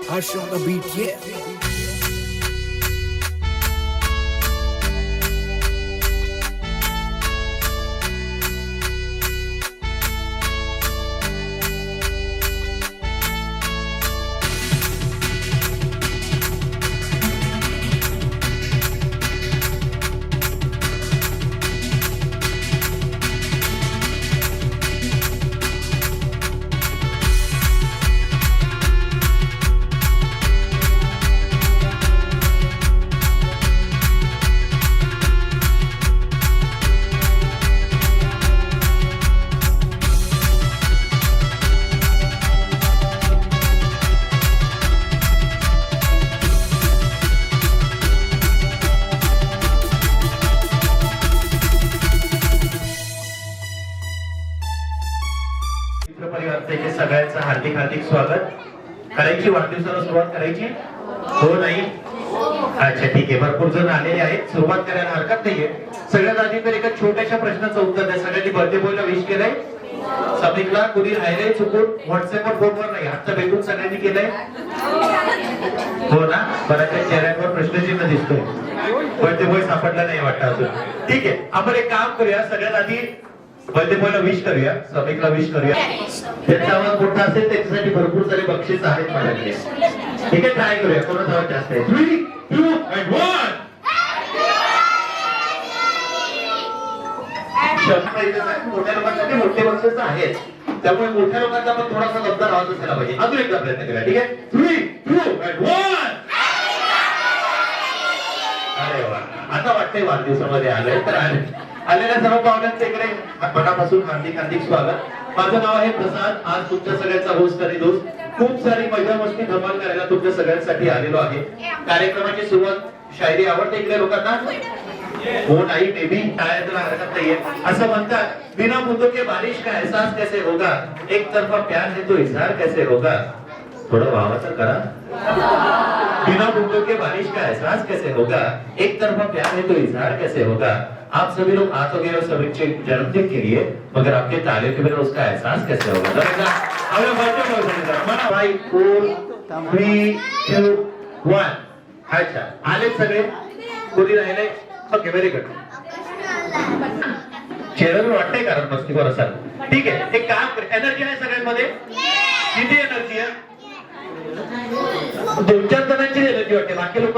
Harsh on the beat, yeah. सगळ्यांचं हार्दिक हार्दिक स्वागत. करायची वाढदिवसाला सुरुवात करायची हो नाही? अच्छा ठीक आहे. भरपूर जण आलेले आहेत. सुरुवात करायला हरकत नाहीये. सगळ्यात आधी तर एका छोट्याशा प्रश्नाचं उत्तर द्या. सगळ्यांनी बर्थडे बॉयला विश केलंय? समीकला कुणी राहिलंय चुकून? व्हॉट्सअपवर फोनवर नाही, हातचा भेटून सगळ्यांनी केलंय हो ना? बऱ्याचशा चेहऱ्यांवर प्रश्नचिन्ह दिसतोय. बर्थडे बॉय सापडला नाही वाटतं अजून. ठीक आहे, आपण एक काम करूया. सगळ्यात आधी बर्थडे बॉयला विश करूया, समीकला विश करूया. ज्याचा आवाज मोठा असेल त्याच्यासाठी भरपूर सारे बक्षीस आहेत माझ्याकडे. ठीक आहे, ट्राय करूया. कोणाचा आवाज जास्त आहे? 3, 2 and 1. मोठ्या लोकांसाठी मोठे बक्षीस आहेत, त्यामुळे मोठ्या लोकांचा पण थोडासा दमदार आवाज असायला पाहिजे. अजून एकदा प्रयत्न करूया. ठीक आहे, 3, 2 and 1. अरे वा, आता वाटतंय वाढदिवसामध्ये आलोय. तर आलेल्या सर्व पाहुण्यांचे इकडे मनापासून हार्दिक हार्दिक स्वागत. माझं नाव आहे प्रसाद. आज तुमच्या सगळ्यांचा होस्ट आणि दोस्त. खूप सारी मजा मस्ती धमाल करायला तुमच्या सगळ्यांसाठी आलेलो आहे. कार्यक्रमाची सुरुवात शायरी आवडते इकडे लोकांना? हो नाही बेबी, शायद हरकत नाहीये. असं म्हणतात, बिना बूंदों के बारिश का एहसास कैसे होगा, एक तरफा प्यार है तो इजहार कैसे होगा. थोड़ा वावा करा. बिना बूंदों के बारिश का एहसास कैसे होगा, एक तरफा प्यार है तो इजहार कैसे होगा. आप सभी लोग आ तो गए उस बच्चे जन्मदिन के लिए, मगर आपके तालियों के बिना उसका एहसास कैसे होगा. 5, 4, 3, 2, 1. अच्छा, आले सगळे? कोणी राहिले? Okay, very good. चेहऱ्यावर वाटतंय कारण मस्तीवर असाल. ठीक आहे, एक काम कर. एनर्जी आहे सगळ्यांमध्ये? किती एनर्जी आहे? 2-4 जणांची एनर्जी वाटते. बाकी लोक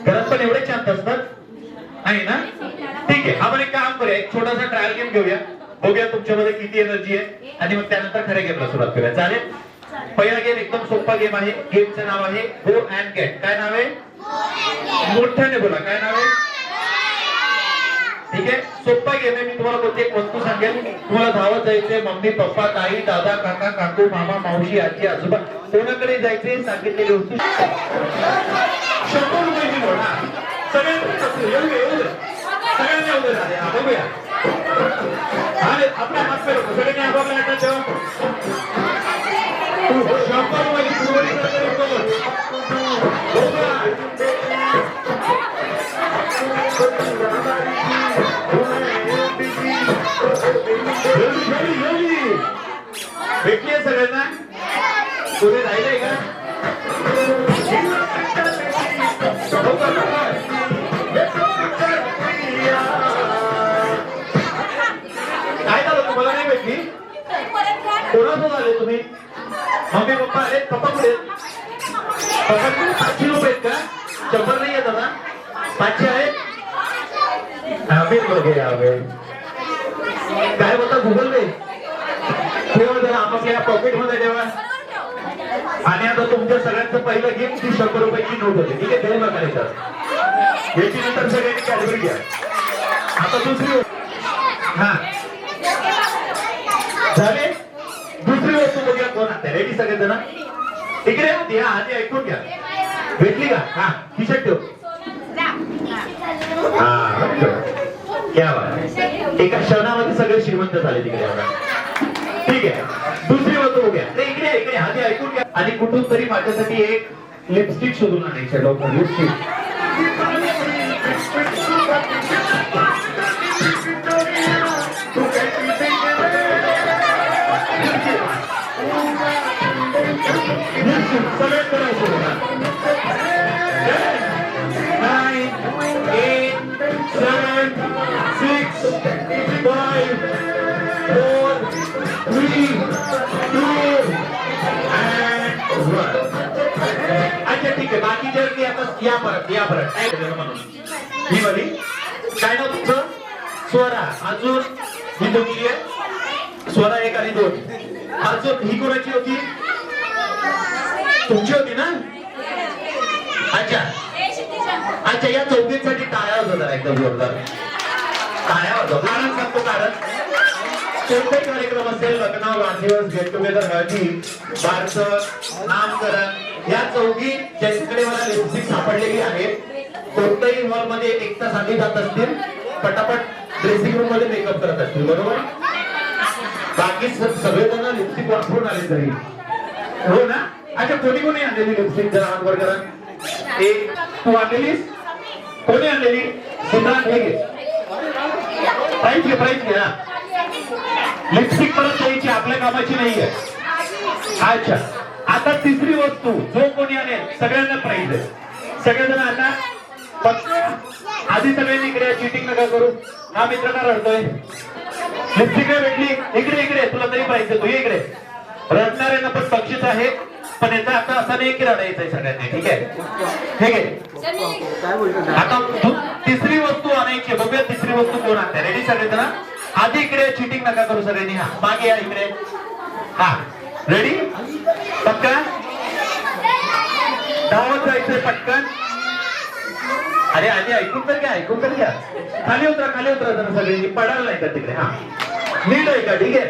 घरात पण एवढे शांत असतात आहे ना? ठीक आहे, आपण एक काम करूया. एक छोटासा ट्रायल गेम घेऊया. बघूया तुमच्यामध्ये किती एनर्जी आहे आणि मग त्यानंतर खऱ्या गेमला सुरुवात करूया. चालेल? पहिला गेम एकदम सोपा गेम आहे. गेमचं नाव आहे गो अँड गेट. काय नाव आहे? मोठ्याने बोला, काय नाव आहे? ठीक आहे, सोपा गेम आहे. मी तुम्हाला कोणती एक वस्तू सांगेल, तुम्हाला धावत जायचंय. मम्मी पप्पा ताई दादा काका काकू मामा मावशी आजी आजोबा कोणाकडे जायचे सांगितलेली वस्तू 100 रुपये किलो. सगळ्यांनी एवढे झाले. बघूया आपल्या हात पे सगळ्यांनी आपापल्या हातात ठेवा. 100 रुपये भेटली आहे सगळ्यांना? कोणी राहिलंय का? काय झालं, तुम्हाला नाही भेटली? कोणासोबत आले तुम्ही? मम्मी पप्पा आले? पप्पा कुठे? पप्पा 500 रुपये आहेत का? 100 नाही आहे दादा? 500 आहेत? काय बोलता? गुगल पे ठेवा जरा आपापल्या पॉकेट मध्ये ठेवा. आणि आता तुमच्या सगळ्यांचं पहिलं गेम 100 रुपयाची नोट होती. ठीक आहे, देऊ नका याच्यात. याची नंतर सगळ्यांनी कॅलरी घ्या. आता दुसरी हा झाले. दुसरी वस्तू बघूया कोण आता रेडी. सगळेजण इकडे या, आधी ऐकून घ्या. भेटली का? हा, खिशात ठेव. क्या बात. एका क्षणामध्ये सगळे श्रीमंत झाले तिकडे. ठीक आहे, दुसरी वस्तू बघूया. इकडे इकडे आधी ऐकून घ्या. आणि कुठून तरी माझ्यासाठी एक लिपस्टिक शोधून आणायचं. Doctor lipstick. सगळे करायचे 9 8 7 6 5 4 3 2 and 1. अच्छा ठीक आहे बाकीचे की आता या परत म्हणून ही वाली काय नाव तुमचं स्वरा अजून ही तुमची आहे स्वरा 1 आणि 2 अजून ही कोणाची होती तुमची होती ना अच्छा अच्छा या चौघींसाठी टाळ्या होता एकदम जोरदार टाळ्या होतो कारण सांगतो कारण कोणताही कार्यक्रम असेल लग्न वाढदिवस गेट टुगेदर हळदी बारसं नामकरण या चौघी ज्यांच्याकडे मला लिपस्टिक सापडलेली आहे कोणत्याही हॉल मध्ये 1 तास आधी जात असतील पटापट ड्रेसिंग रूम मध्ये मेकअप करत असतील बरोबर बाकी सगळेजण लिपस्टिक वापरून आले तरी हो ना अच्छा कोणी आणलेली लिपस्टिक जरा हात वर करा एक तू आणलेलीस कोणी आणलेली सिद्धांत हे घे प्राईज घे ना लिपस्टिक परत द्यायची आपल्या कामाची नाहीये अच्छा आता तिसरी वस्तू जो कोणी आणेल सगळ्यांना प्राईज आहे सगळेजण आता फक्त आधी सगळ्यांनी इकडे चिटिंग नका करू हा मित्र का रडतोय लिपस्टिक भेटली इकडे तुला तरी प्राईज आहे तू इकडे रडणार आहे ना पण बक्षीस आहे पण याचा आता असं नाही की रडायचंय सगळ्यांनी ठीक आहे आता तिसरी वस्तू आणायची बघूया तिसरी वस्तू कोण आणते रेडी सगळेजण आधी इकडे चिटिंग नका करू सगळ्यांनी हा मागे या इकडे हा रेडी पटकन धावत जायचंय पटकन अरे आधी ऐकून तर घ्या खाली उतरा जरा सगळ्यांनी पडायला नाही का तिकडे हा नीट आहे का ठीक आहे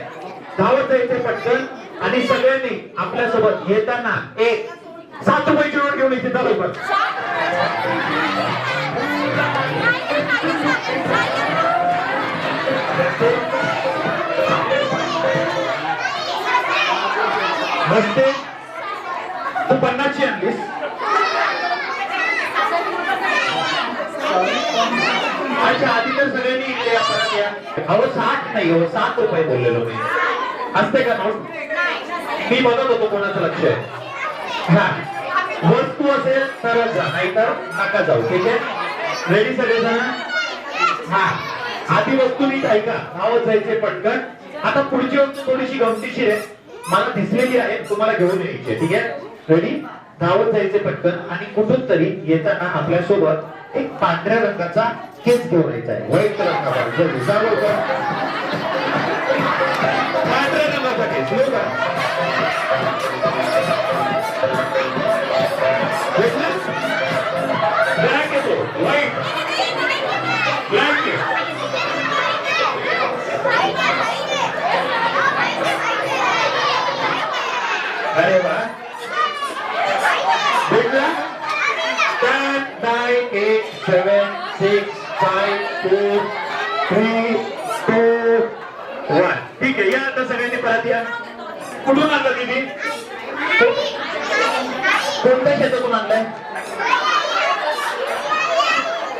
धावत जायचंय पटकन आणि सगळ्यांनी आपल्यासोबत येताना एक 7 रुपयाची नोट घेऊन येते चालू पण मस्ते तू 50ची आणलीस अच्छा आधी तर सगळ्यांनी इकडे परत या अहो 60 नाही हो 7 रुपये बोललेलो मी असते का नोट मी बघत होतो कोणाचं लक्ष आहे हा वस्तू असेल तरच जा नाहीतर नका जाऊ ठीक आहे रेडी सगळेजण हा आधी वस्तू नीट ऐका धावत जायचे पटकन आता पुढची वस्तू थोडीशी गमतीशीर आहे मला दिसलेली आहे तुम्हाला घेऊन यायची ठीक आहे रेडी धावत जायचे पटकन आणि कुठून तरी येताना आपल्या सोबत एक पांढऱ्या रंगाचा केस घेऊन यायचा आहे व्हाईट कलरचा पांढऱ्या रंगाचा केस ब्लॅक येतो व्हाईट ब्लॅक अरे वा भेटला 10 9 8 7 6 5 4 3 2 1 ठीक आहे या आता सगळ्यांनी परत या कुठून आणलं दीदी कोणत्या शेतातून आणलंय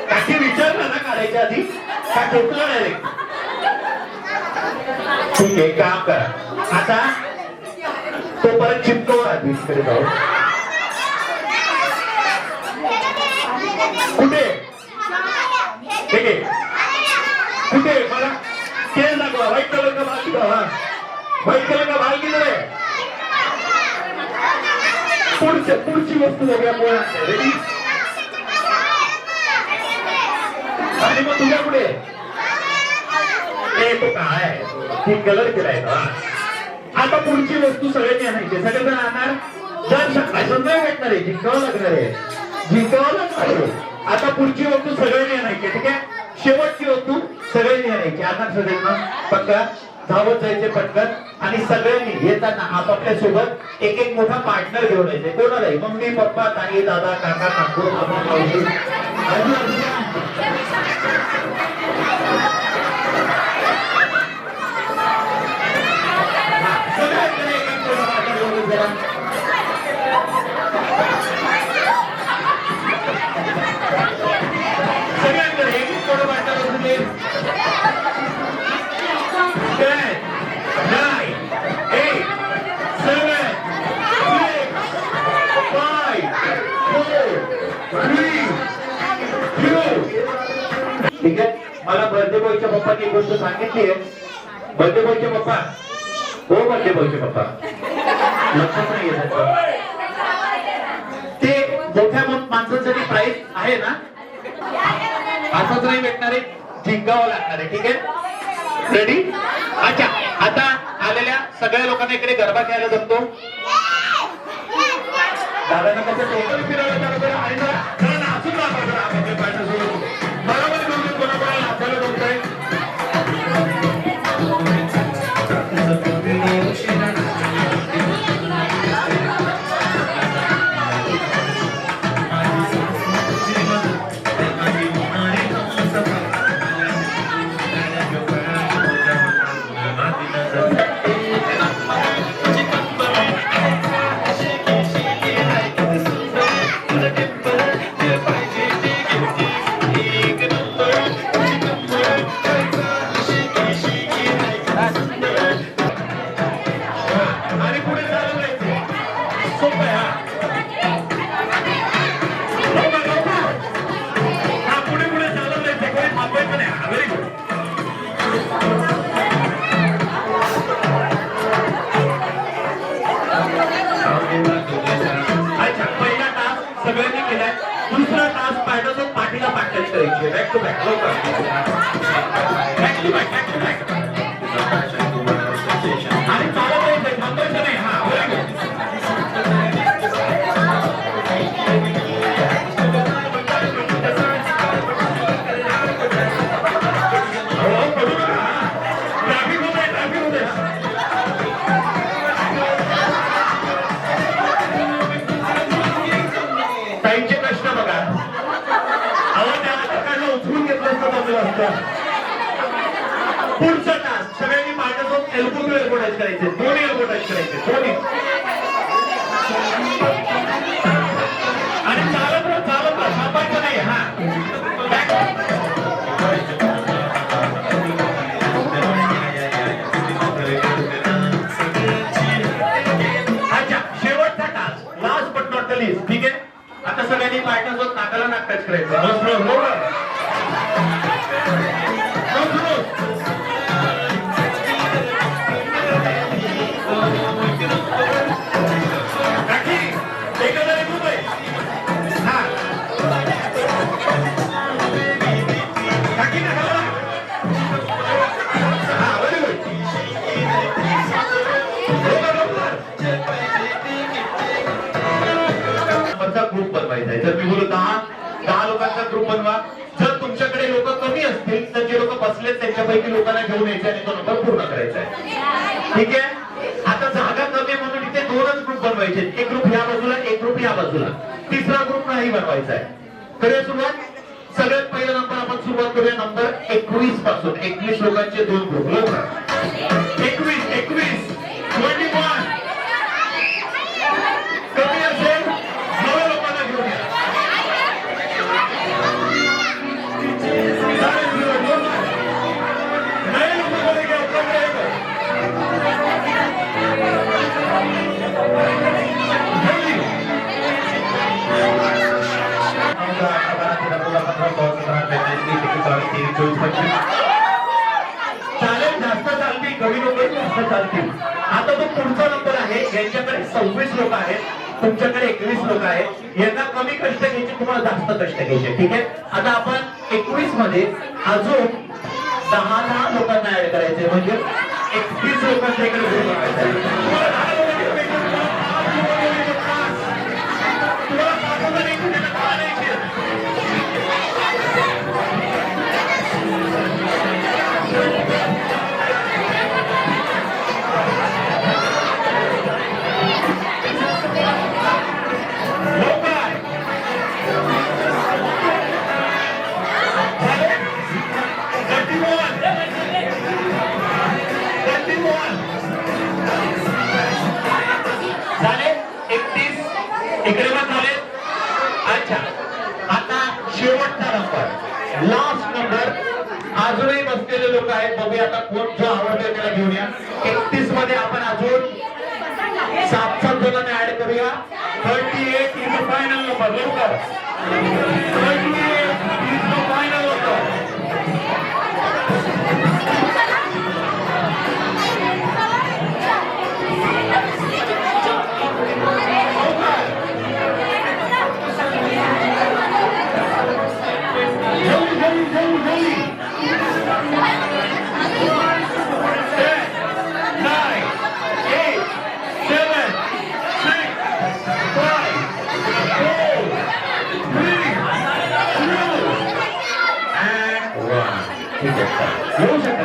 काकी विचारलं ना काढायच्या आधी का ठोकलं डायरेक्ट ठीक आहे काम करा आता तो परत चिपकव आधीकडे जाऊ कुठे ठीक आहे कुठे मला केस दाखवा व्हाईट कलर का बाल दाखवा व्हाईट कलर का बाल किधर आहे पुढची वस्तू बघूया कोण रेडी आणि मग तुझ्या पुढे तो काय आहे कलर केलाय आता पुढची वस्तू सगळ्यांनी आणायची सगळेजण आणणार जर नाही भेटणार आहे जिंकावं लागणार आहे आता पुढची वस्तू सगळ्यांनी आणायची ठीक आहे शेवटची वस्तू सगळ्यांनी आणायची आणणार सगळ्यांना पक्का धावत जायचे पटकन आणि सगळ्यांनी येताना आपापल्या सोबत एक एक मोठा पार्टनर घेऊन यायचे कोणाला मम्मी पप्पा ताई दादा काका काकू मामा मावशी सगळ्यांकडे एक एक थोडं वाटत 10 9 8 7 6 5 4 3 2 1 ठीक आहे. मला बर्थडे बॉयच्या पप्पांनी एक गोष्ट सांगितली आहे. बर्थडे बॉयचे पप्पा, हो बर्थडे बॉयचे पप्पा लक्षात नाही येत ते मोठ्या माणसांसाठी प्राइस आहे ना, असंच नाही भेटणार आहे, जिंकावं लागणार आहे. ठीक आहे, रेडी? अच्छा, आता आलेल्या सगळ्या लोकांना इकडे गरबा खेळायला जमतो. दादांना कसं टोटल फिरायला बरोबर आहे ना, नाचून बरोबर कोणाकोणाला नाचायला जमतंय. सगळ्यांनी केलाय. दुसरा टास्क पाहिजे पाठीला पाठच करायची, back to back back to back आणि चालत राहायचं, थांबायचं नाही. हा पुढचा टास्क सगळ्यांनी माझ्यासोबत एल्बो टू एल्बो टच करायचे, दोन्ही एल्बो टच करायचे, दोन्ही. आणि चालत थांबायचं नाही. हा अच्छा, शेवटचा task, last but not the least. ठीक आहे, आता सगळ्यांनी माझ्यासोबत नाकाला नाक टच करायचं. ग्रुप बनवायचा आहे. जर मी बोलू 10 लोकांचा ग्रुप बनवा. जर तुमच्याकडे लोक कमी असतील तर जे लोक बसलेत त्यांच्यापैकी लोकांना घेऊन यायचे आणि तो नंबर पूर्ण करायचा आहे. ठीक आहे, आता जागा कमी म्हणून इथे 2च ग्रुप बनवायचे. एक ग्रुप या बाजूला, एक ग्रुप या बाजूला, तिसरा ग्रुप नाही बनवायचा आहे. करूया सुरुवात. सगळ्यात पहिला नंबर आपण सुरुवात करूया नंबर 21 पासून. 21 लोकांचे 2 ग्रुप. लवकर 21 21 21. कमी असेल 9 लोकांना घेऊन या. चालेल, जास्त चालतील, कमी लोक जास्त चालतील. आता तो पुढचा नंबर आहे, यांच्याकडे 26 लोक आहेत, तुमच्याकडे 21 लोक आहेत. यांना कमी कष्ट घ्यायचे, तुम्हाला जास्त कष्ट घ्यायचे. ठीक आहे, आता आपण 21 मध्ये अजून 10 लोकांना ऍड करायचे, म्हणजे 31 लोकांच्या इकडे इकडे पण झाले. अच्छा, आता शेवटचा नंबर, लास्ट नंबर. अजूनही बसलेले लोक आहेत, बघूया आता कोण जो आवडतोय त्याला घेऊन या. 31 मध्ये आपण अजून सात जणांना ऍड करूया. 38 इज द फायनल नंबर. लवकर 38 इज द फायनल नंबर.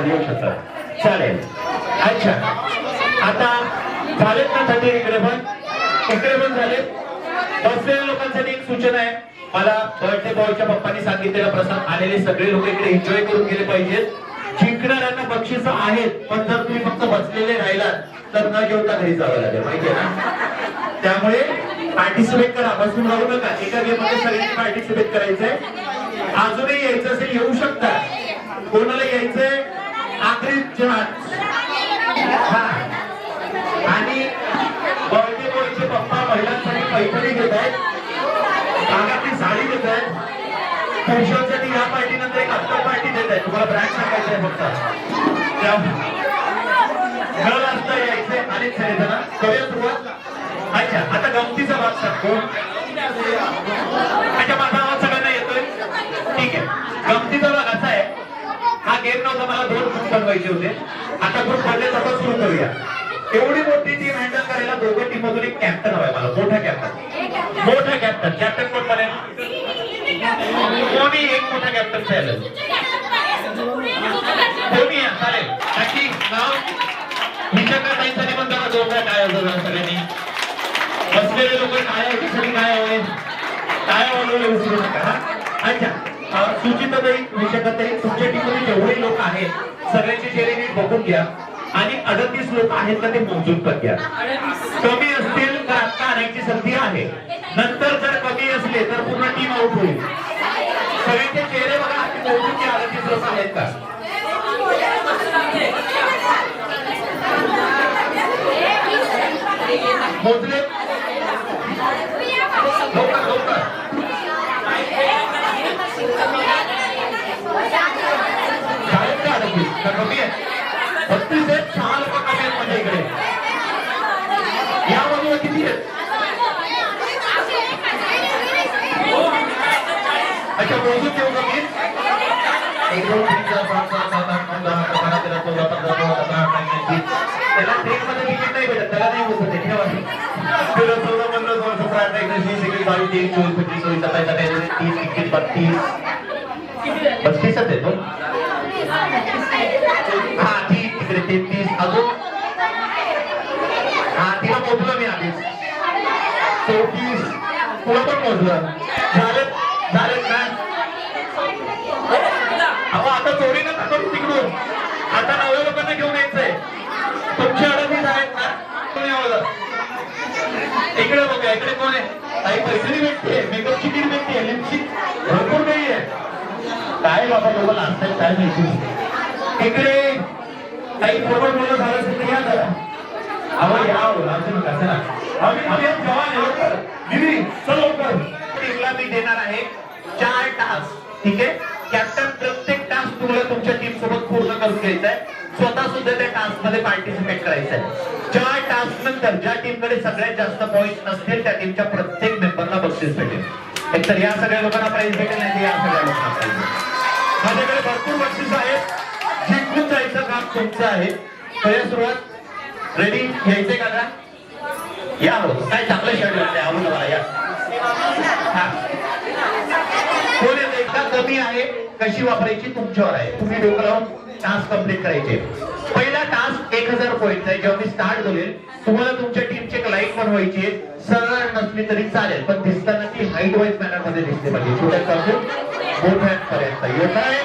येऊ शकतात चालेल. अच्छा आता झालेत ना थंडी इकडे पण झाले. बसलेल्या लोकांसाठी एक सूचना आहे. मला बर्थडे बॉयच्या पप्पांनी सांगितलेला प्रसाद आलेले सगळे लोक इकडे एन्जॉय करून गेले पाहिजेत. जिंकणाऱ्यांना बक्षीस आहेत, पण जर तुम्ही फक्त बसलेले राहिलात तर न जेवता घरी जावं लागेल माहिती आहे ना. त्यामुळे पार्टिसिपेट करा, बसून राहू नका. एका गेम मध्ये सगळ्यांनी पार्टिसिपेट करायचंय. अजूनही यायचं असेल येऊ शकता. कोणाला यायचंय आखरी चान्स. आणि बर्थडे बॉयचे पप्पा महिलांसाठी पैठणी घेत आहेत, भागातली साडी देत आहेत. पुरुषांसाठी या पार्टी नंतर एक आफ्टर पार्टी देत आहे. तुम्हाला ब्रँड सांगायचं आहे फक्त. घर असता यायचंय आणि सगळेजण करूया सुरुवात. अच्छा आता गमतीचा भाग सांगतो. अच्छा माझा आवाज सगळ्यांना येतोय ठीक आहे. गमतीचा भाग असा आहे, हा गेम नव्हता, मला 2 ग्रुप बनवायचे होते. आता ग्रुप मध्ये आपण सुरू करूया. एवढी मोठी टीम हँडल करायला दोघं टीम मधून एक कॅप्टन हवाय मला. मोठा कॅप्टन कॅप्टन कोण बनेल? कोणी एक मोठा कॅप्टन चालेल. कोणी चालेल नक्की. नाव विचारता ताईंचा निबंध दोघं काय होतं सगळ्यांनी. बसलेले लोक काय याच्यासाठी काय हवे काय बोलवले विसरू नका. अच्छा सुचिताताई विशाखाताई तुमच्या टीममध्ये जेवढे लोक आहेत सगळ्यांचे चेहरे नीट बघून घ्या आणि 38 लोक आहेत का ते मोजून पण घ्या. कमी असतील तर आता आणायची संधी आहे. नंतर जर कमी असले तर पूर्ण टीम आउट होईल. सगळ्यांचे चेहरे बघा मोजून घ्या. 38 लोक आहेत का मोजले? लवकर शाळेत का 38 का कमी आहे? 36 आहेत. 6 लोक कमी आहेत म्हणजे इकडे. या बाजूला किती आहेत? अच्छा मोजून घेऊ का मी? 1 2 3 4 5 6 7 8 9 10 11 12 13 14 15 16 17 18 19 त्याला ट्रेन मध्ये तिकीट नाही भेटत. त्याला नाही होत ते ठेवा. 14 15 16 17 18 19 20 21 22 23 24 25 26 27 28 29 30 31 32 आहे तो. हा ठीक तिकडे 33 अजून. हा तिला मोजलं मी आधीच. 34 तुला पण मोजलं. झालेत ना. अहो आता चोरी नका करू तिकडून. आता नव्या लोकांना घेऊन यायचंय. तुमच्या 38 आहेत ना. इकडे बघा इकडे कोण आहे? काही पैसे भेटते, मेकअपची किट भेटते, लिपस्टिक भरपूर काही आहे. काय बाबा लोक लागतात काय माहिती. इकडे काही फोटो झालं असेल तर या जरा. अहो या असं नका चला. आम्ही जवान लवकर दिदी चल लवकर. टीमला मी देणार आहे 4 टास्क. ठीक आहे. कॅप्टन प्रत्येक टास्क तुम्हाला तुमच्या टीम सोबत पूर्ण करून घ्यायचा आहे. स्वतः सुद्धा त्या टास्क मध्ये पार्टिसिपेट करायचं आहे. 4 टास्क नंतर ज्या टीमकडे सगळ्यात जास्त पॉइंट नसतील त्या टीमच्या प्रत्येक मेंबरला बक्षीस भेटेल. एकतर या सगळ्या लोकांना प्राइज भेटेल नाही या सगळ्या लोकांना प्राइज भेटेल. माझ्याकडे भरपूर बक्षीस आहेत. जिंकून जायचं काम तुमचं आहे. तर सुरुवात रेडी घ्यायचंय का? या हो काय चांगलं शर्ट लागतंय आवडलं मला. या कोण येतं? एकदा कमी आहे कशी वापरायची तुमच्यावर आहे. तुम्ही डोकं लावून टास्क कंप्लीट करायचे. पहिला टास्क 1000 पॉइंट आहे. जेव्हा मी स्टार्ट करेल तुम्हाला तुमच्या टीमची एक लाईन बनवायची. सरळ नसली तरी चालेल पण दिसताना ती हाईट वाईज मॅनर मध्ये दिसते पाहिजे. छोट्यापासून मोठ्यापर्यंत येत आहे.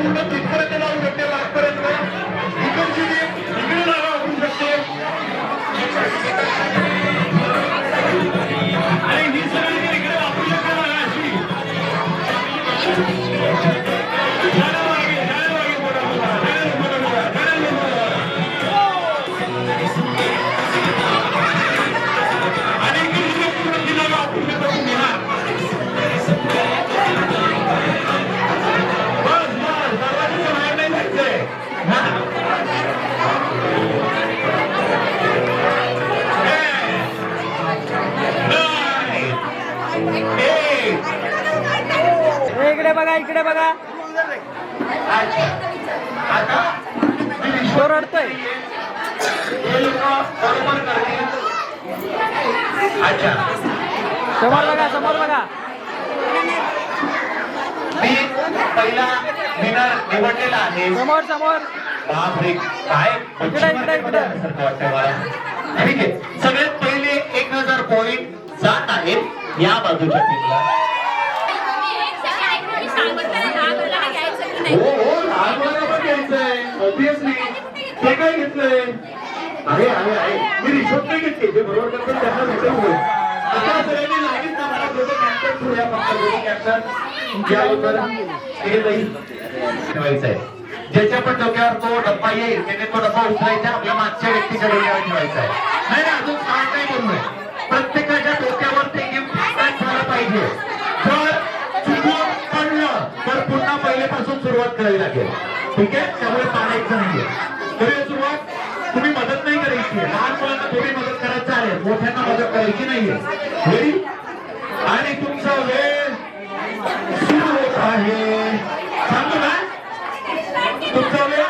पूर्ण तिथपर्यंत लावू शकते मागपर्यंत. इकडची टीम इकडे लावू शकते. आणि ही सगळी इकडे वापरू शकते मला अशी. जाण्या मागे मोठा बरोबर करतील. अच्छा, समोर बघा, समोर बघा. मी पहिला विनर निवडलेला आहे. समोर समोर. बापरे, काय सारखं वाटतंय मला. ठीक आहे, सगळ्यात पहिले 1000 पॉइंट जात आहेत या बाजूच्या टीमला. हो हो, लहान मुलांना पण घ्यायचंय ऑब्विसली. ते काय घेतलंय? आहे आहे आहे, मी रिश्वत नाही घेतली. जे बरोबर करतात त्यांना भेटून होईल. आता सगळ्यांनी लागेल ना मला दोघं कॅप्टन ठेवूया, फक्त दोन्ही कॅप्टन ज्यावर हे जाईल ठेवायचं आहे. ज्याच्या पण डोक्यावर तो डब्बा येईल त्याने तो डब्बा उचलायचा, आपल्या मागच्या व्यक्तीच्या डोक्यावर ठेवायचा आहे. नाही ना, अजून स्टार्ट नाही बोललोय. प्रत्येकाच्या डोक्यावर ते गिफ्ट झालं पाहिजे. जर चुकून पडलं तर पुन्हा पहिल्यापासून सुरुवात करावी लागेल. ठीक आहे, त्यामुळे पाडायचं नाहीये. करूया सुरुवात. तुम्ही मदत नाही करायची. लहान मुलांना थोडी मदत करायची चालेल, मोठ्यांना मदत करायची नाहीये. रेडी? आणि तुमचा वेळ सुरू होत आहे. सांगू ना तुमचा वेळ.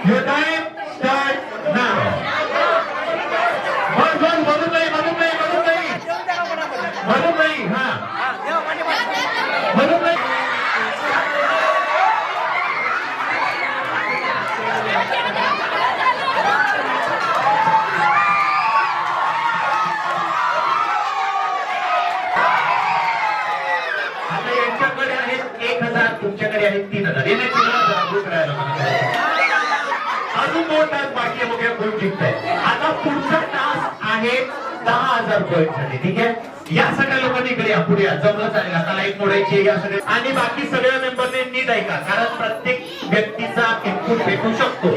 Your time start now. मधून नाही, मधून नाही, मधून नाही, मधून नाही. हा, मधून नाही. आता यांच्याकडे आहेत 1000, तुमच्याकडे आहेत 3000. येण्याची जागरूक राहायला अजून 2 तास बाकी आहे. बघूया कोण जिंकतंय. आता पुढचा टास्क आहे 10,000 पॉईंट साठी. ठीक आहे, या सगळ्या लोकांनी इकडे या, पुढे या. जमलं चालेल. आता लाईट मोडायची या सगळे. आणि बाकी सगळ्या मेंबरने नीट ऐका, कारण प्रत्येक व्यक्तीचा इनपुट भेटू शकतो.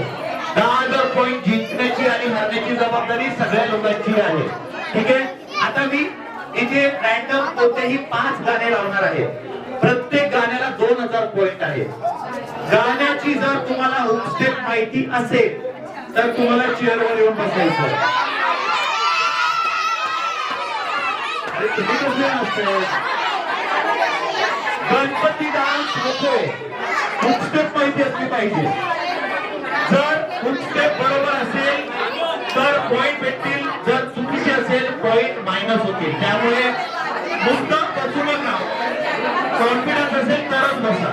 10,000 पॉईंट जिंकण्याची आणि हरण्याची जबाबदारी सगळ्या लोकांची आहे. ठीक आहे, आता मी इथे रॅन्डम कोणतेही 5 गाणे लावणार आहे. प्रत्येक गाण्याला 2000 पॉईंट आहे. गाण्याची जर तुम्हाला हुक स्टेप माहिती असेल तर तुम्हाला चेअरवर येऊन बसायचं. अरे तुम्ही कसले असते? गणपती डान्स होतोय, हुक स्टेप माहिती असली पाहिजे. जर हुक स्टेप बरोबर असेल तर पॉइंट भेटतील, जर चुकीचे असेल पॉइंट मायनस होतील. त्यामुळे मुद्दाम बसू नका. कॉन्फिडन्स असेल तरच बसा.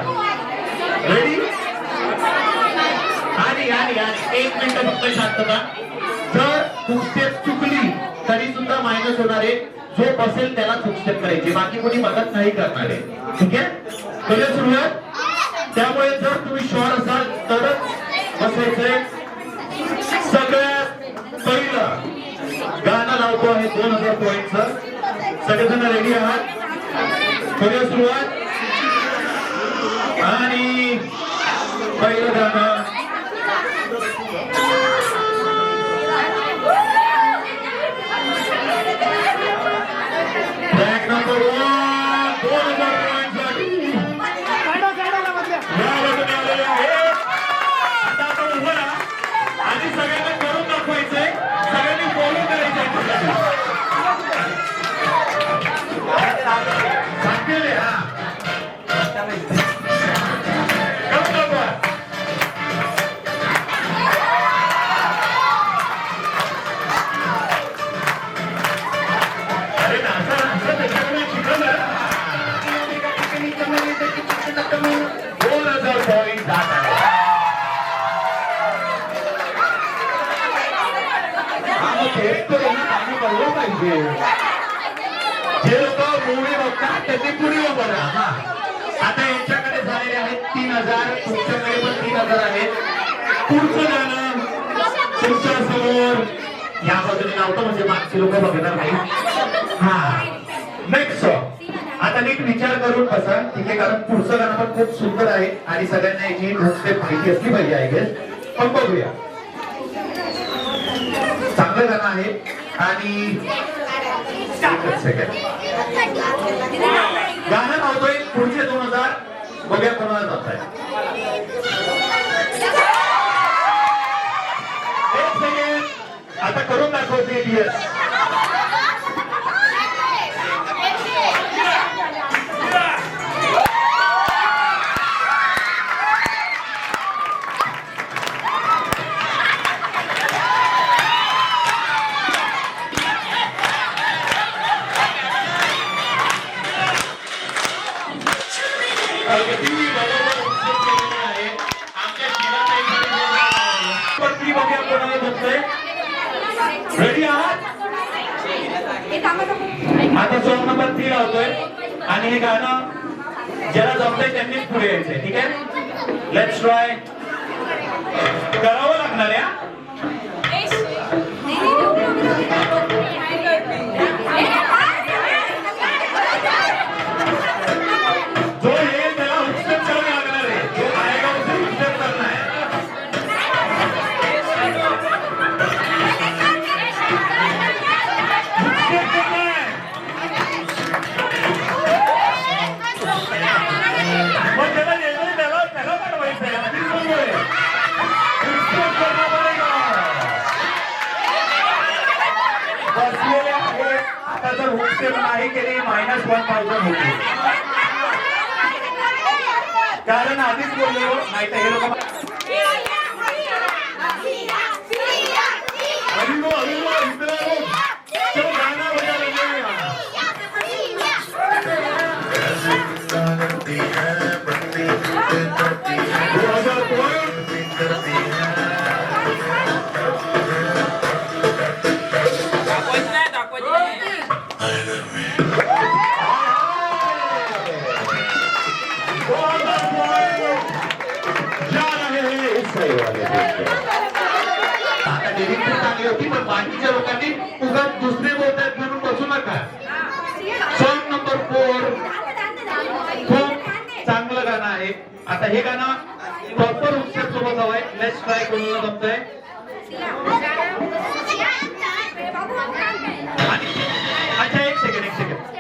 रेडी? आणि 1 मिनिट फक्त शांतता. जर हुकस्टेप चुकली तरी सुद्धा मायनस होणार आहे. जो बसेल त्याला हुकस्टेप करायची, बाकी कोणी मदत नाही करणार आहे. ठीक आहे, करूया सुरुवात. त्यामुळे जर तुम्ही शुअर असाल तरच बसायचंय. सगळ्यात पहिलं गाणं लावतो आहे 2000 पॉईंटचं. सगळेजण रेडी आहात? करूया सुरुवात. आणि पहिलं गाणं ट्रॅक नंबर 1, 2000 पॉईंटसाठी या बाजूने आलेले आहे. आता आपण उभं राहा आणि सगळ्यांना करून दाखवायचंय. सगळ्यांनी फॉलो करायचंय. सांगेल हा जे लोक मूवी बघतात त्यांनी पुढे उभं राहा. आता यांच्याकडे झालेले आहेत 3000, तुमच्याकडे पण 3000 आहेत. पुढचं गाणं तुमच्या समोर या बाजूने लावतो म्हणजे मागची लोक बघणार नाही. हा, नेक्स्ट सॉन्ग. आता नीट विचार करून बसा. ठीक आहे, कारण पुढचं गाणं पण खूप सुंदर आहे आणि सगळ्यांना याची माहिती असली पाहिजे आय गेस. पण बघूया, चांगलं गाणं आहे. आणि गाणं लावतोय पुढचे 2000. बघूया कोणाला जात आहे. 1 सेकंड. आता करून दाखवते डिअर. रेडी आहात? आता सॉन्ग नंबर 3 लावतोय आणि हे गाणं ज्याला जमतंय त्यांनीच पुढे यायचंय. ठीक आहे, लेट्स ट्राय. करावं लागणार आहे. जो येईल त्याला उत्सव करावं लागणार आहे. जो आएगा उसे उत्सव करना है. मग त्याला येईल त्याला पाठवायचं आहे. आधी सांगतोय. उत्सव करना पडेगा. बसलेले आहे. आता जर उत्सव नाही केली -1000 होती. कारण आधीच बोललो नाही तर हे लोक चांगली होती पण बाकीच्या लोकांनी उगाच दुसरे बोलतात म्हणून बसू नका. सॉन्ग नंबर 4 खूप चांगलं गाणं आहे. आता हे गाणं प्रॉपर उत्सव सोबत हवंय. Let's try. कोणाला जमतंय? अच्छा एक सेकंड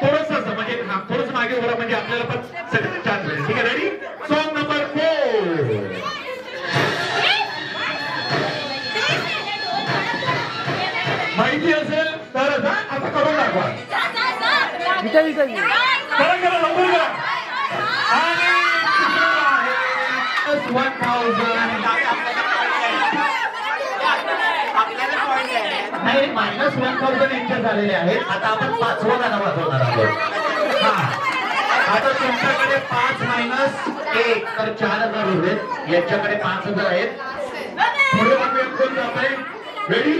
थोडस म्हणजे थोडस मागे उभं म्हणजे आपल्याला पण सगळं चान्स मिळेल. ठीक आहे, रेडी? सॉन्ग नंबर 4 माहिती असेल तरच आता करून दाखवा. करा लवकर करा. आणि 1000 नाही -1000 यांच्या झालेले आहेत. आता आपण 5वं गाणं वाजवणार आहोत. आता तुमच्याकडे 5 - 1 तर 4000 उरले. यांच्याकडे 5000 आहेत. पुढे आपण कोण जातोय? Ready?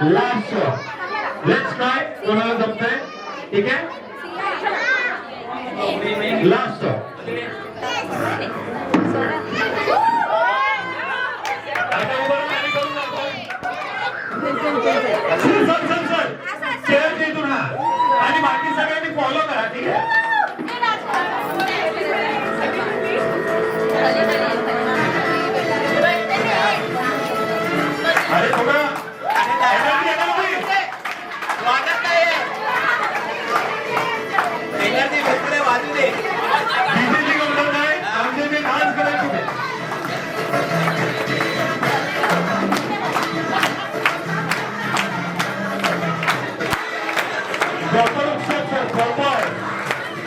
Last song. Let's try. कोणाला जमतंय? ठीक आहे, लास्ट सॉन्ग. सर चेअर तिथून आणि बाकी सगळ्यांनी फॉलो करा. ठीक आहे, अरे थोडं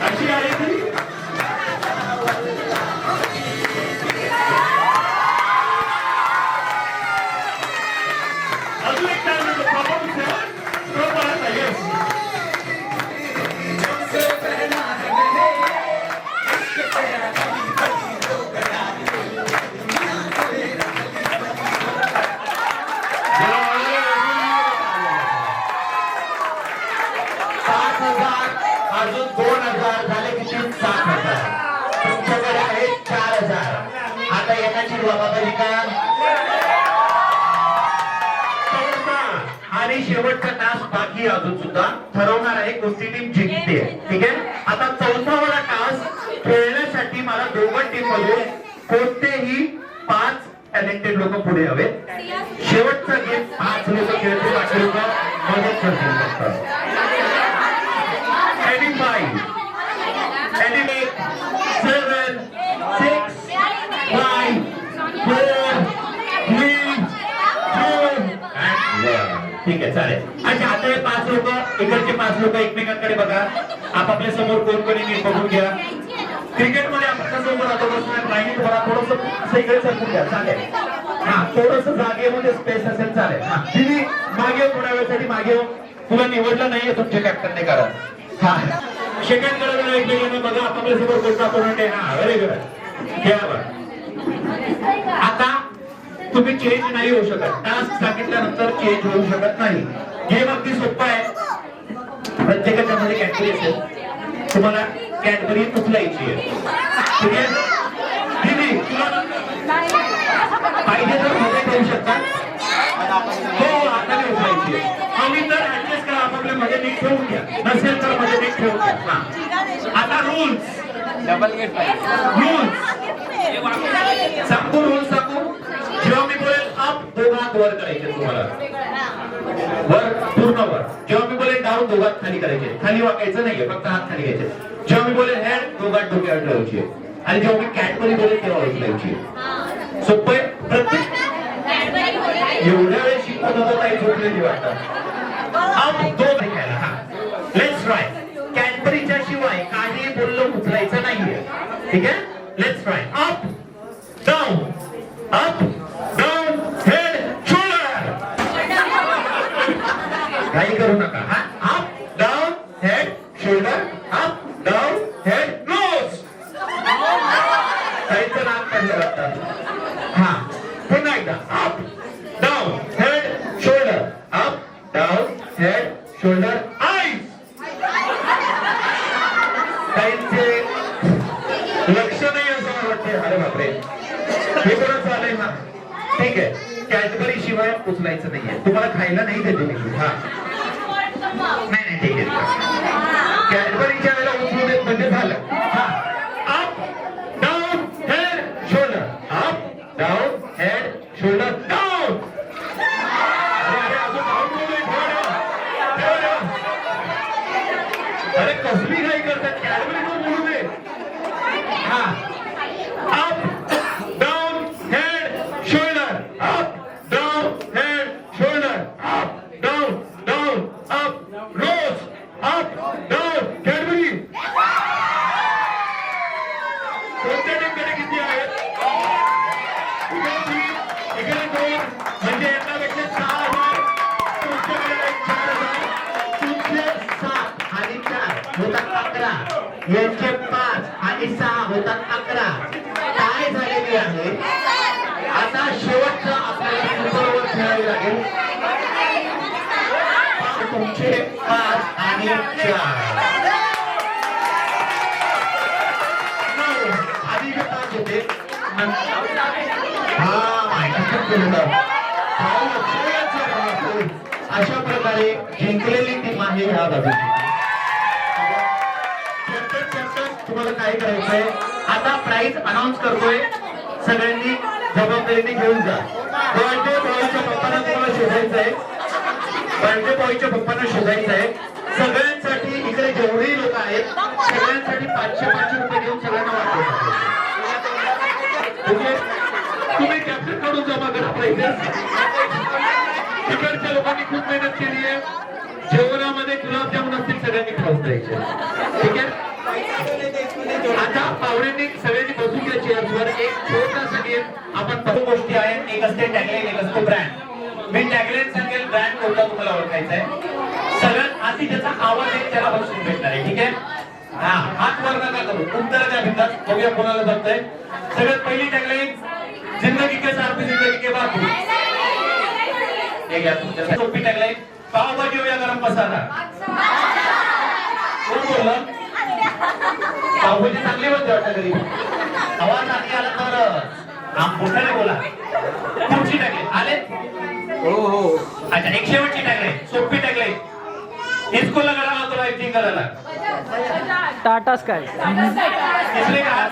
अशी आहे ती. अजून एक काय म्हणतो प्रॉपर आता. येस, अजून 2000 झाले की 7,000. तुमच्याकडे आहे 4000. आता एकाची जबाबदारी का? आणि शेवटचा टास्क बाकी अजून सुद्धा ठरवणार आहे कोणती टीम जिंकते. ठीक आहे, आता 4था टास्क खेळण्यासाठी मला दोघं टीम मधून कोणतेही 5 टॅलेंटेड लोक पुढे हवेत. शेवटचा गेम 5 लोक खेळतील, बाकी लोक मदत करतील. 85 88 7 6 5 4 3 2 ठीक आहे, चालेल. अच्छा, आता हे 5 लोक, इकडचे 5 लोक एकमेकांकडे बघा. आपापल्या समोर कोण कोणी नीट बघून घ्या. क्रिकेटमध्ये आपण कसं उभं राहतो राहिली तुम्हाला थोडंसं इकडे सरकून घ्या. चालेल, हा थोडस जागेमध्ये स्पेस असेल चालेल. हा दिदी मागे थोड्या वेळासाठी मागे. तुला निवडलं नाहीये तुमच्या कॅप्टनने करा. हा सेकंड कडे एकमेकांना बघा. आपापल्या समोर कोणता अपोनंट आहे. हा व्हेरी गुड. घ्या बघा. आता तुम्ही चेंज नाही होऊ शकत. टास्क सांगितल्यानंतर चेंज होऊ शकत नाही. गेम अगदी सोपा आहे. प्रत्येकाच्या मध्ये कॅडबरी असेल. तुम्हाला कॅडबरी उचलायची आहे. ठीक आहे दीदी, तुला पाहिजे तर मध्ये ठेवू शकता. हो हाताने उचलायची आहे. आम्ही तर ऍडजस्ट करा आपापल्या मध्ये नीट ठेवून घ्या. नसेल तर मध्ये नीट ठेवून घ्या. हा आता रूल्स डबल गेट रूल्स सांगू. रूल्स सांगू. जेव्हा मी बोलेल अप दोघं हात वर करायचे तुम्हाला. वर पूर्ण वर. जेव्हा मी बोलेल डाऊन दोघं हात खाली करायचे. खाली वाकायचं नाहीये, फक्त हात खाली घ्यायचे. जेव्हा मी बोलेल हेड दोघं हात डोक्यावर ठेवायची. आणि जेव्हा मी कॅडबरी बोलेल तेव्हा उचलायची. सोपं आहे. प्रत्येक एवढ्या वेळ शिकवत होतो काही झोपलेली वाटतं. अप दोन घ्यायला. हा लेट्स ट्राय. कॅडबरीच्या शिवाय काही बोललो उचलायचं नाहीये. ठीक आहे let's try. Up down up down head shoulder. काही करू नका. हा up down head shoulder up down head nose. काहीच नाक पडलं वाटतं. हा पुन्हा एकदा. Up down head shoulder up down head shoulder eyes. काहींचे लक्ष नाही असं वाटते. अरे बापरे हे कोणाचं आलंय. हा ठीक आहे. कॅडबरी शिवाय उचलायचं नाहीये. तुम्हाला खायला नाही देते मी. हा नाही ठीक आहे. कॅडबरीच्या वेळेला उचलू देत म्हणजे झालं. हा up down head shoulder up down head shoulder down. अरे अजून डाऊन बोलूया. अरे कसली घाई करतात. कॅडबरी पण बोलू दे. हा up down head shoulder up down head shoulder up down down up रोज अप डाऊन. कॅडबरी कोणत्या टीमकडे किती आहेत. इकडे 2 म्हणजे एकापेक्षा 6,000. तुमच्याकडे 4,000. तुमचे 7 आणि 4 होतात 11. यांचे 5 आणि 6 होतात 11. काय झालेले आहे. आता शेवटचं आपल्याला बरोबर खेळावे लागेल. तुमचे 5 आणि 4 आधी 5 होते. हा माहिती अशा प्रकारे जिंकलेली टीम आहे ह्या बाजूची. तुम्हाला काय करायचंय. आता प्राइस अनाउन्स करतोय. सगळ्यांनी जबाबदारीने घेऊन जा. बर्थडे बॉयच्या पप्पांना तुम्हाला शोधायचंय. बर्थडे बॉयच्या पप्पांना शोधायचंय. सगळ्यांसाठी इकडे जेवढेही लोक आहेत सगळ्यांसाठी 500-500 रुपये देऊन सगळ्यांना वाटतो. तुम्ही कॅप्टन कडून जमा करा पाहिजे. तिकडच्या लोकांनी खूप मेहनत केली आहे. जेवणामध्ये गुलाबजामुन असतील सगळ्यांनी खाऊन द्यायचे. ठीक आहे. आता पाहुण्यांनी सगळ्यांनी बसून घ्या चेअर्सवर. एक छोटासा गेम आपण 2 गोष्टी आहेत. एक असते टॅगलाईन एक असतो ब्रँड. मी टॅगलाईन सांगेल. ब्रँड कोणता तुम्हाला ओळखायचा आहे. सगळ्यात आधी ज्याचा आवाज आहे त्याला बसून भेटणार आहे. ठीक आहे. हा हात वर नका करू. उत्तर द्या बिंदास. बघूया कोणाला जमतंय. सगळ्यात पहिली टॅगलाईन जिंदगी के साथ भी जिंदगी के बाद. हे घ्या तुमच्या सोपी टॅगलाईन. पावभाजी हो या गरम मसाला. कोण बोललं. पावभाजी चांगली बनते वाटतं घरी. आवाज आधी आला तर मोठ्याने बोला. पुढची टॅगलाईन आले. हो हो. अच्छा एक शेवटची टॅगलाईन सोपी टॅगलाईन. इसको लगाना तो एक्टिंग करायला. टाटा स्काय. किसने कहा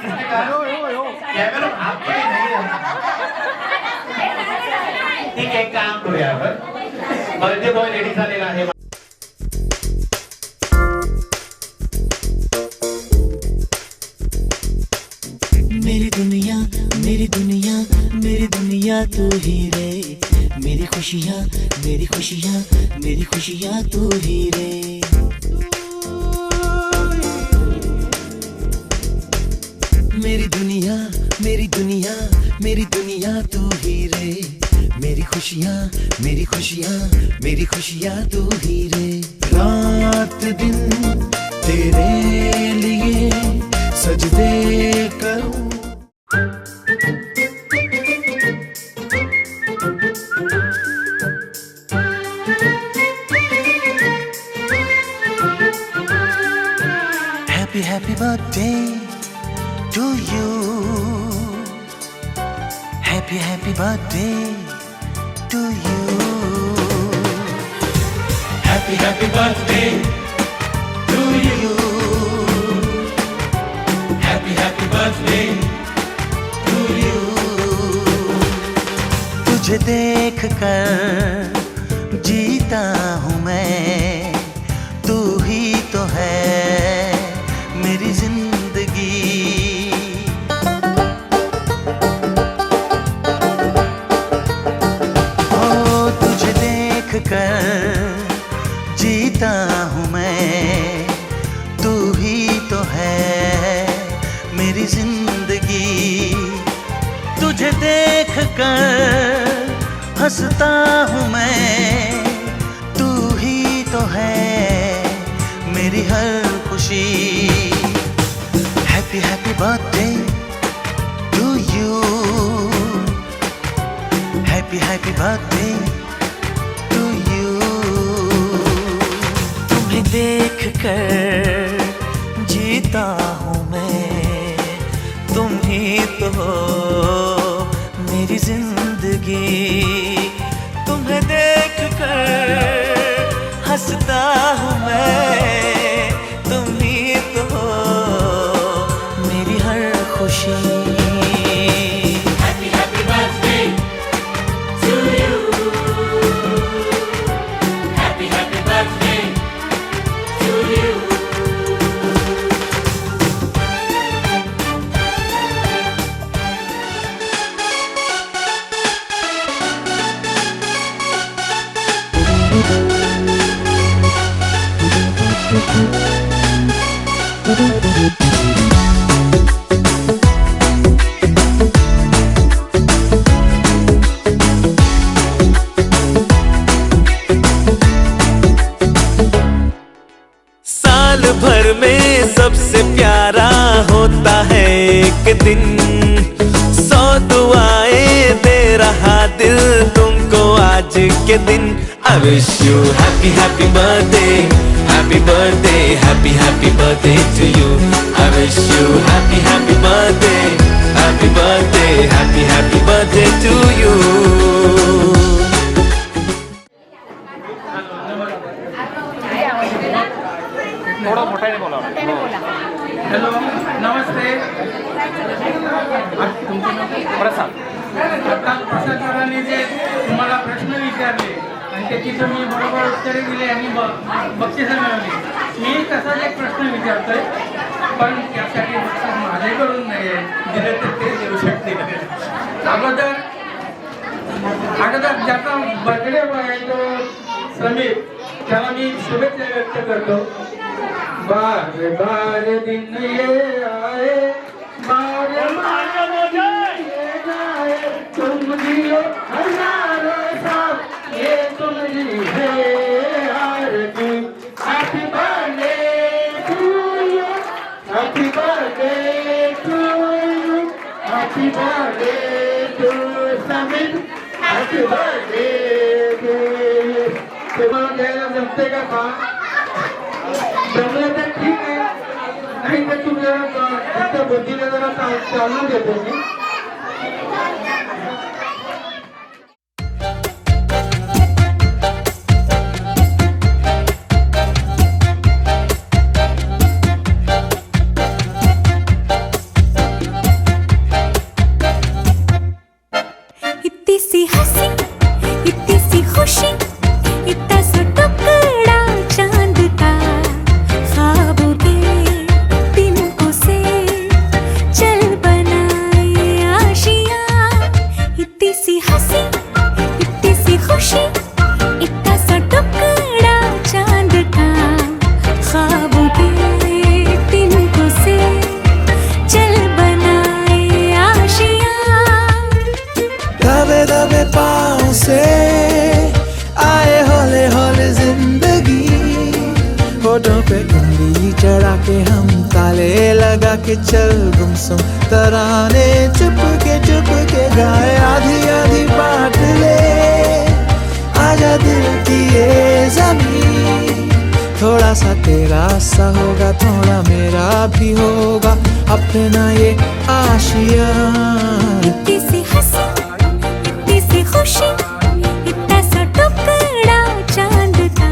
कॅमेरा आपको नहीं है. ठीक आहे काम करूया आपण. बर्थडे बॉय रेडी झालेला आहे. मेरी दुनिया मेरी दुनिया मेरी दुनिया तू ही रे. मेरी खुशियाँ मेरी खुशियाँ मेरी खुशियाँ तू ही रे. मेरी दुनिया मेरी दुनिया मेरी दुनिया तू ही रे. मेरी खुशियाँ मेरी खुशियाँ मेरी खुशियाँ तू ही रे. रात दिन तेरे लिए सजदे करूं. birthday to you. Happy birthday to you. Happy birthday to you. Happy birthday to you. तुझे देख कर जीता हूँ मैं, तू ही तो है मेरी जिंदगी. ओ तुझे देख कर जीता हूँ मैं, तू ही तो है मेरी जिंदगी. तुझे देख कर हंसता हूँ मैं, तू ही तो है मेरी हर खुशी. Happy birthday to you. Happy birthday to you. तुम्हें देख कर जीता हूँ मैं, तुम ही तो हो मेरी जिंदगी. तुम्हें देख कर हंसता हूँ मैं, तुम ही तो हो मेरी हर खुशी. Happy birthday to you. Happy birthday to you. साल भर में सबसे प्यारा होता है एक दिन, 100 दुआएं दे रहा दिल तुमको आज के दिन. I wish you happy birthday, happy birthday, happy birthday to you. I wish you happy birthday, happy birthday, happy birthday to you. थोडं मोठ्याने बोला. हॅलो नमस्ते. प्रसाद. आता प्रसाद सरांनी जे तुम्हाला प्रश्न विचारले आणि त्याची तुम्ही बरोबर उत्तरे दिली आणि बक्षिसं मिळवली. मी तसाच एक प्रश्न विचारतोय, पण त्यासाठी बक्षीस माझ्याकडून नाही आहे, दिले तर ते देऊ शकतील. अगोदर ज्याचा बर्थडे आहे तो समीर, त्याला मी शुभेच्छा व्यक्त करतो. बार बार दिन ये आए, बार बार ये जाए, तुम जियो हजारों साल, ये तुम जी है आरज़ू. Happy birthday to you, happy birthday to you, happy birthday to Sameer, happy birthday to you. तुम्हाला द्यायला जमते का? जमलं तर ठीक आहे, नाही तर तुमच्या बुद्धीला जरा चालू देतो मी. इतनी सी हंसी, इतनी सी खुशी, इतना सा टुकड़ा चांद का, ख्वाबों के तिनकों से चल बनाए आशियाँ. इतनी सी हंसी, इतनी सी खुशी, इतना सा टुकड़ा चांद का, ख्वाबों के तिनकों से चल बनाए आशियाँ. दबे दबे पाँव से आए हौले हौले जिंदगी, होठों पे उंगली चढ़ा के हम ताले लगा के चल गुमसुम तराने चुप के गाए. आधी आधी बात ले आजा दिल की ये ज़मीं, थोड़ा थोड़ा सा तेरा सा होगा, थोड़ा मेरा भी होगा अपना ये आशिया। इतनी सी हंसी, इतनी सी खुशी, इतना सा टुकड़ा चांद का,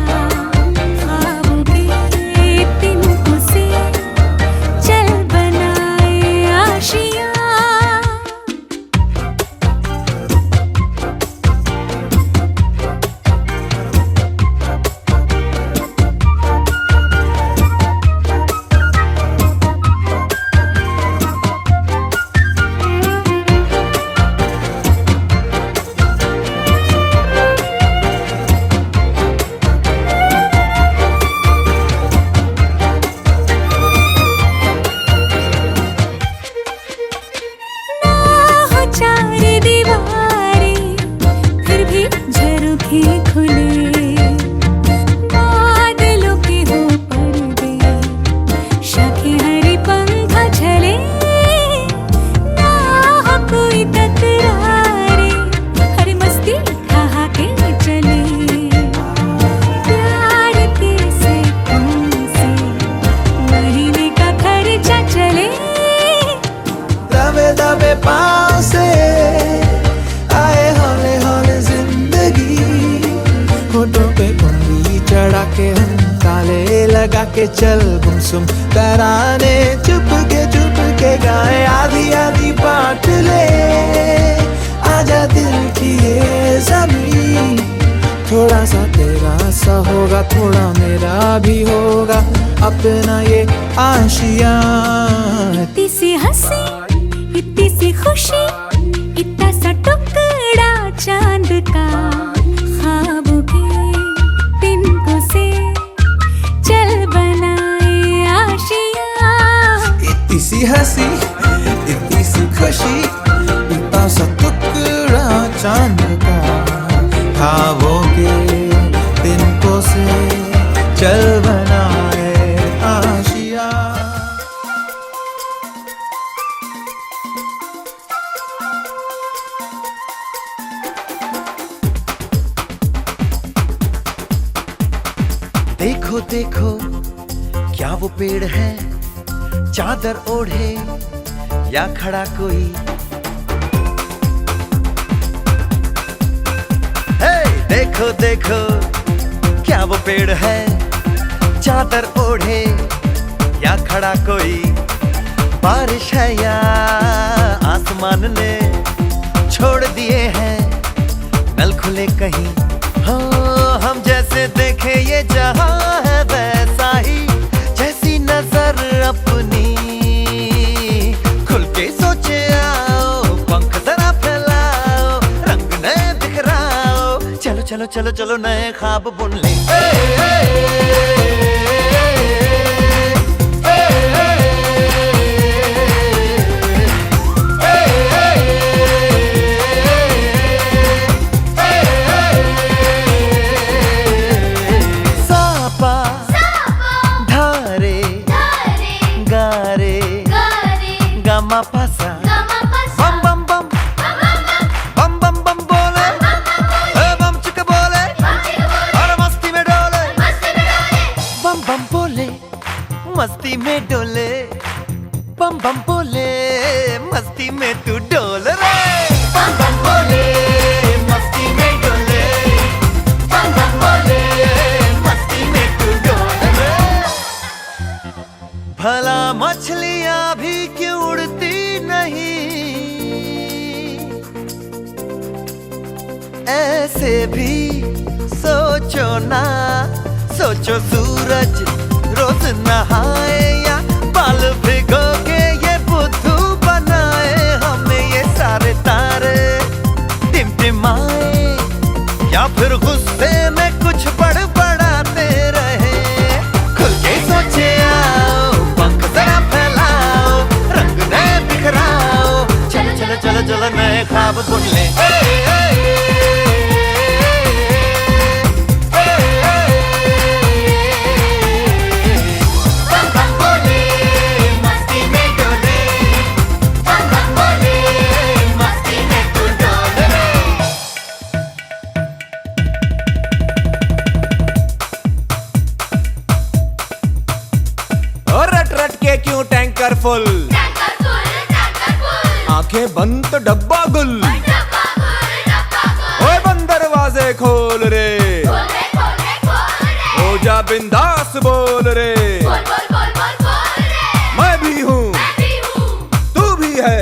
ख्वाबों के तिनकों से चल बनाए आशिया। चार दीवारें फिर भी झरोखे खुले, बादलों के हो पर्दे, शाखें हरी पंखा झले, ना हो कोई तकरारे, हर मस्ती खा के चले, प्यार के सैकड़ों से महीने का खर्चा चले। दबे दबे पाँव से आए हौले हौले जिंदगी, होठों पे उंगली चढ़ा के हम ताले लगा के चल गुमसुम तराने चुप के गाए, आधी आधी बांट ले आजा दिल की ये ज़मीं। थोड़ा सा तेरा सा होगा, थोड़ा मेरा भी होगा अपना ये आशिया। इतनी सी हंसी, इतनी सी खुशी, इतना सा टुकड़ा चांद का, ख्वाबों के तिनकों से चल बनाए आशिया। इतनी सी हंसी, इतनी सी खुशी, इतना सा टुकड़ा चांद का, ख्वाबों के तिनकों से चल बनाए आशिया। देखो देखो क्या वो पेड़ है, चादर ओढ़े या खड़ा कोई। हे देखो देखो क्या वो पेड़ है, चादर ओढ़े या खड़ा कोई। बारिश है या आसमान ने छोड़ दिए हैं नल खुले कहीं। हो हम जैसे देखे ये जहां है वैसा ही, जैसी नजर अपनी खुल के सोचे आओ, पंख जरा फैलाओ, रंग नए बिखराओ, चलो चलो चलो चलो नए ख्वाब बुन ले। पासा बम बम बम बम बम बम बोले, बम चिक बोले, और मस्ती में डोले, बम बम बोले मस्ती में डोले, बम बम बोले मस्ती में तू डोल रे। बम बम बोले मस्ती में डोले, बम बम बोले मस्ती में तू डोल रे। भला मछलियां भी क्यों उड़ती नहीं, ऐसे भी सोचो ना, सोचो सूरज रोज नहाए या बाल भिगो के ये बुद्धू बनाए, हमें ये सारे तारे टिमटिमाए या फिर गुस्से में कुछ बड़बड़ाते रहे। खुल के सोचे आओ, पंख जरा फैलाओ, रंग नए बिखराओ, चलो चलो चलो चलो नए ख्वाब बुन ले। टैंकर फुल, आंखें बंद तो डब्बा गुल, ओए बंद दरवाजे खोल रे, हो जा बिंदास बोल रे, मैं भी हूँ तू भी है,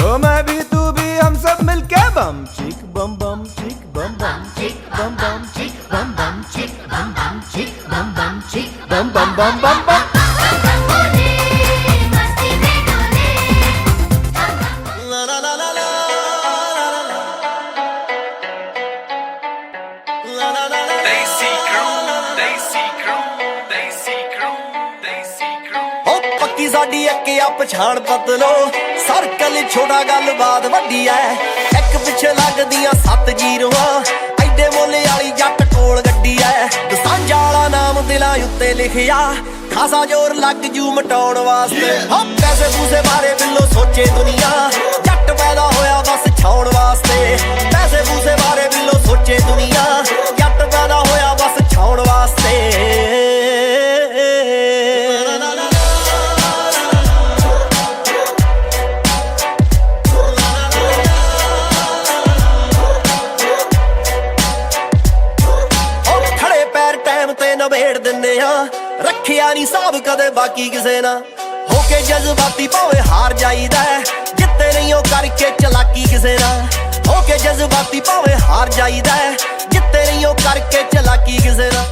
ओ मैं भी तू भी, हम सब मिलके बम चिक बम बम चिक बम बम चिक बम बम चिक बम बम चिक बम बम चिक बम बम चिक बम बम बम बम बम। पक्की साडी अक्के आ पछाण पतलो, सर्कल छोटा गलबात वड्डी ऐ, एक पिछे लगदियां 7 जीरोआं, एडे मोले वाली जट कोल गड्डी ऐ, दसांझा वाला नाम दिलां उत्ते लिखिया, खासा जोर लग जू मटाउण वास्ते, हाँ पैसे पूसे बारे बिल्लो सोचे दुनिया, जट पैदा होया बस छाउण वास्ते, पैसे पूसे बारे बिल्लो सोचे दुनिया, जट पैदा होया बस छाउण वास्ते। नवेड़ दिन्ने आ रखिया नी साहब कदे बाकी किसे ना, होके जज्बाती भावे हार जाईदा, जित्ते नहीं हो करके चलाकी किसे ना, होके जज्बाती भावे हार जाईदा, जित्ते नहीं हो करके चलाकी किसे ना।